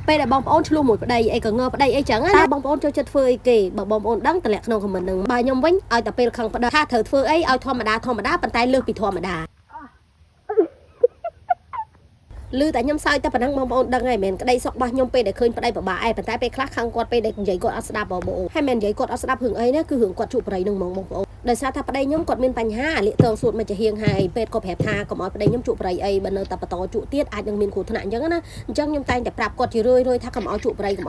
ពេលដែលបងប្អូនឆ្លោះមួយប្តីអីក៏ងើប្តីអីចឹងណាបងប្អូនចូលចិត្តធ្វើអីគេបើបងប្អូនដឹងតម្លាក់ក្នុងខមមិននឹងបើខ្ញុំវិញឲ្យតែពេលខឹងប្តីថាត្រូវធ្វើអីឲ្យធម្មតាប៉ុន្តែលើសពីធម្មតាលឺតែខ្ញុំសើចតែប៉ុណ្ណឹងបងប្អូនដឹងហើយមិនមែនក្តីសុខរបស់ខ្ញុំពេលដែលឃើញប្តីពិបាកឯងប៉ុន្តែពេលខ្លះខឹងគាត់ពេលដែលនិយាយគាត់អត់ស្ដាប់បងប្អូនហើយមិននិយាយគាត់អត់ស្ដាប់រឿងអីណាគឺរឿងគាត់ជួបប្តីនឹងហ្មងបងប្អូនដោយសារថាប្តីខ្ញុំគាត់មានបញ្ហាលាកតងសួតមកជាហៀងហើយពេទ្យក៏ប្រាប់ថាកុំឲ្យប្តីខ្ញុំជួបប្តីអីបើនៅតែបន្តជួបទៀតអាចនឹងមានគ្រោះថ្នាក់អញ្ចឹងណាអញ្ចឹងខ្ញុំតែងតែប្រាប់គាត់ជារឿយៗថាកុំឲ្យជួបប្តីប៉ុ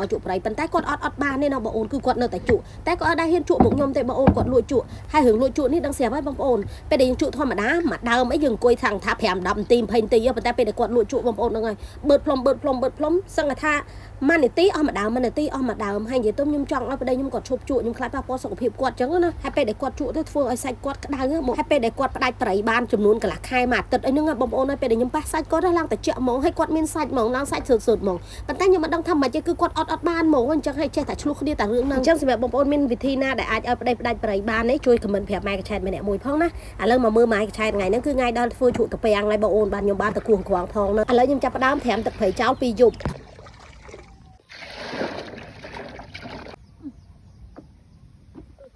ន្តែគាត់អត់បានទេណាបងប្អូនគឺគាត់នៅតែជួបតែគាត់អត់ដែរហ៊ានជួបមុខខ្ញុំទេបងប្អូនគាត់លួចជួបហើយរឿងលួចជួបនេះដឹងស្រាប់ហើយបងប្អូនពេលដែលយើងជួបធម្មតាមួយដើមអីយើងអង្គុយថា5 10នាទី20នាទីប៉ុន្តែពេលដែលគាត់លួចជួបបងប្អូនហ្នឹងហើយបឺតផ្លុំសឹងថាម៉ាននាទីអស់មួយដើមហើយនិយាយទៅខ្ញុំចង់ឲ្យប្តីខ្ញុំគាត់ឈប់ជួបខ្ញុំខ្លាចប៉ះពាល់សុខភាពគាត់អញ្ចឹងណាហើយពេលដែលគាត់ជួបទៅធ្វើឲ្យសាច់គាត់ក្តៅមកហើយពេលដែលគាត់ផ្ដាច់ប្រៃបានចំនួនកន្លះខែមួយអាទិត្យអីហ្នឹងបងប្អូនហើយពេលដែលខ្ញុំប៉ះសាច់គាត់ឡើងតែជាក់ហ្មងហើយគាត់មានសាច់ហ្មងឡើងសាច់ស៊ើបហ្មងប៉ុន្តែខ្ញុំមិនដឹងថាម៉េចទេគឺគាត់អត់បានហ្មងអញ្ចឹងហើយចេះតែឆ្លោះគ្នាតែរឿងហ្នឹងអញ្ចឹងសម្រាប់បងប្អូនមានវិធីណាដែលអាចឲ្យប្តីផ្ដាច់ប្រៃបានទេជួយខមមិនប្រាប់ម៉ែកឆែតម្នាក់មួយផងណាឥឡូវមកមើលម៉ែកឆែតថ្ងៃហ្នឹងគឺថ្ងៃដល់ធ្វើជក់កាពាំងហើយបងប្អូនបានខ្ញុំបានទៅគោះក្រងផងណាឥឡូវខ្ញុំចាប់ផ្ដើមត្រាំទឹកប្រៃចោល2យប់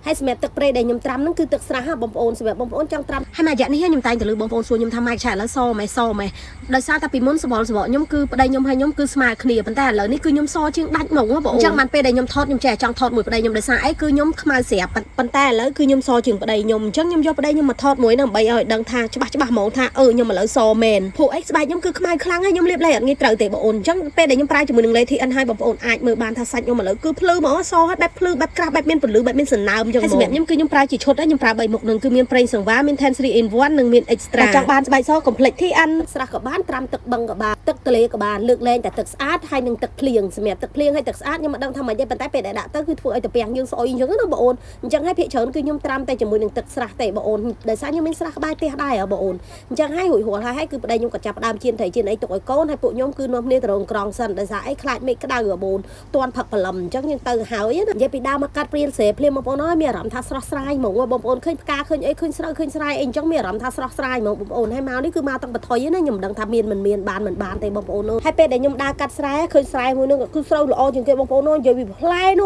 ហើយសម្រាប់ទឹកប្រេដែលខ្ញុំត្រាំហ្នឹងគឺទឹកស្រះបងប្អូនសម្រាប់បងប្អូនចង់ត្រាំហើយមួយរយៈនេះខ្ញុំតែងតែលើបងប្អូនសួរខ្ញុំថាម៉ែកឆែឥឡូវសម៉ែដោយសារតែពីមុនសបល់ខ្ញុំគឺប្តីខ្ញុំហើយខ្ញុំគឺស្មើគ្នាប៉ុន្តែឥឡូវនេះគឺខ្ញុំសជាងដាច់ហ្មងបងប្អូនអញ្ចឹងបានពេលដែលខ្ញុំថតខ្ញុំចេះចង់ថតមួយប្តីខ្ញុំដោយសារអីគឺខ្ញុំខ្មៅស្រាប់ប៉ុន្តែឥឡូវគឺខ្ញុំសជាងប្តីខ្ញុំអញ្ចឹងខ្ញុំយកប្តីខ្ញុំមកថតមួយហ្នឹងដើម្បីឲ្យដឹងថាច្បាស់ហ្មងថាខ្ញុំឥឡូវសមែនពួកអីស្បែកខ្ញុំគឺខ្មៅខ្លាំងហើយខ្ញុំលាបឡេអត់ងាយត្រូវទេបងប្អូនអញ្ចឹងពេលដែលខ្ញុំប្រើជាមួយនឹង LTN ហើយបងប្អូនអាចមើលបានថាសាច់ខ្ញុំឥឡូវគឺភ្លឺហ្មងសហើយបែបភ្លឺបែបក្រាស់បែបមានពន្លឺបែបមានសណ្ដើមអញ្ចឹងសម្រាប់ខ្ញុំគឺខ្ញុំប្រើជាឈុតហើយខ្ញុំប្រើ3មុខនឹងគឺមានប្រេងសង្វាមាន 10 3 in 1និងមាន extra ចង់បានស្បែកស complex TN ស្រះក៏បានត្រាំទឹកបឹងក៏បានទឹកទន្លេក៏បានលើកលែងតែទឹកស្អាតហើយនឹងទឹកភ្លៀងសម្រាប់ទឹកភ្លៀងហើយទឹកស្អាតខ្ញុំមិនដឹងថាម៉េចទេប៉ុន្តែពេលដែលដាក់ទៅគឺធ្វើឲ្យតាពាំងយើងស្អុយអញ្ចឹងណាបងប្អូនអញ្ចឹងហើយភាគច្រើនគឺខ្ញុំត្រាំតែជាមួយនឹងទឹកស្រះទេបងប្អូនដោយសារខ្ញុំមានស្រះក្បែរផ្ទះដែរបងប្អូនអញ្ចឹងហើយរួចរាល់ហើយគឺប្តីខ្ញុំក៏ចាប់ផ្ដើមជៀនត្រីជៀនអីទុកឲ្យកូនហើយពួកខ្ញុំគឺនាំគ្នាទៅរងក្រងសិនដោយសារអីខ្លាចមេឃក្តៅបងប្អូនតាន់ផឹកព្រលឹមអញ្ចឹងយើងទៅហើយណានិយាយពីដើមមកកាត់ព្រៀនស្រែភ្លាមបងប្អូនអើយមានអារម្មណ៍ថាស្រស់ស្រាយហ្មងបងប្អូនឃើញផ្កាឃើញអីឃើញស្រូវឃើញស្រែអីអញ្ចឹងមានអារម្មណ៍ថាស្រស់ស្រាយហ្មងបងប្អូនហើយមកនេះគឺមកតាំងបថុយណាខ្ញុំមិនដឹងថាមានមិនមានបានមិនបានទេបងប្អូនហើយពេលដែលខ្ញុំដើរកាត់ស្រែឃើញស្រែមួយនោះគឺស្រូវល្អជាងគេបងប្អូននិយាយពីផ្លែប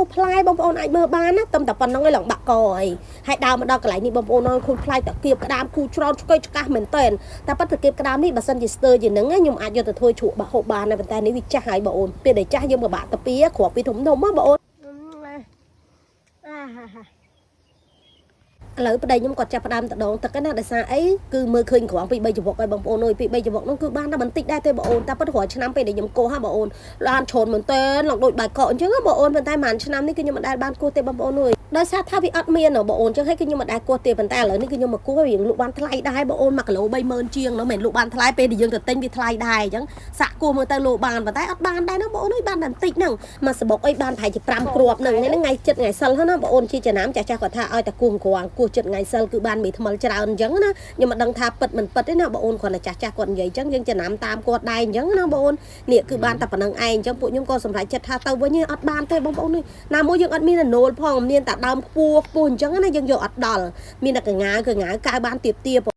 ងប្អូនអាចមើលបានណាតែប៉ុណ្្នឹងឯងឡើងបាក់កហើយដើរមកដល់កន្លែងនេះបងប្អូនឃើញផ្លែតាគៀបក្តាមគូច្រោតឆ្កុយឆ្កាស់មែនតើតែប៉ុន្តែគៀបក្តាមនេះបើសិនជាស្ទើរជានឹងខ្ញុំអាចយកទៅធ្វើជ្រក់បាក់ហូបបានតែប៉ុន្តែនេះវាចាស់ហើយបងប្អូនពេលដែលចាស់យើងពិបាកទៅពីគ្រាប់ពីធំហ៎បងប្អូនឥឡូវប្តីខ្ញុំគាត់ចាប់ផ្ដើមតដងទឹកណាដោយសារអីគឺមើលឃើញក្រងពី3ចង្វុកហើយបងប្អូនអើយពី3ចង្វុកហ្នឹងគឺបានតែបន្តិចដែរទេបងប្អូនតែប៉ុន្តែរាល់ឆ្នាំពេលដែលខ្ញុំកោះហ่าបងប្អូនឡានឈរមែនតើឡើងដូចបាយកកអញ្ចឹងបងប្អូនប៉ុន្តែមួយឆ្នាំនេះគឺខ្ញុំមិនដែលបានកោះទេបងប្អូនអើយដោយសារថាវាអត់មានបងប្អូនអញ្ចឹងហើយគឺខ្ញុំមិនដែលកោះទេប៉ុន្តែឥឡូវនេះគឺខ្ញុំមកកោះរៀងលក់បានថ្លៃដែរបងប្អូន1គីឡូ30000ជាងនោះមិនលក់បានថ្លៃពេលដែលយើងទៅទិញវាថ្លៃដែរអញ្ចឹងសាក់គោះមើលទៅលក់បានប៉ុន្តែអត់បានដែរណាបងប្អូនអើយបានតែបន្តិចហ្នឹងមកសបុកអីបានប្រហែលជា5គ្រាប់ហ្នឹងថ្ងៃចិត្តថ្ងៃសិលហ្នឹងណាបងប្អូនជាចំណាំចាស់គាត់ថាឲ្យតែគោះក្រងគោះចិត្តថ្ងៃសិលគឺបានមេថ្មិលច្រើនអញ្ចឹងណាខ្ញុំមិនដឹងថាពិតមិនពិតទេណាបងប្អូនគាត់តែចាស់គាត់និយាយអញ្ចឹងយើងចំណាំតាមគាត់ដែរអញ្ចឹងណាបងប្អូននេះគឺបានតែប៉ុណ្្នឹងឯងអញ្ចឹងពួកខ្ញុំក៏សម្រេចចិត្តថាទៅវិញអត់បានទេបងប្អូនណាមួយយើងអត់មានណូលផងមានតែដើមខ្ពស់អញ្ចឹងណាយើងយកអត់ដល់មានតែកងាកៅបានទៀប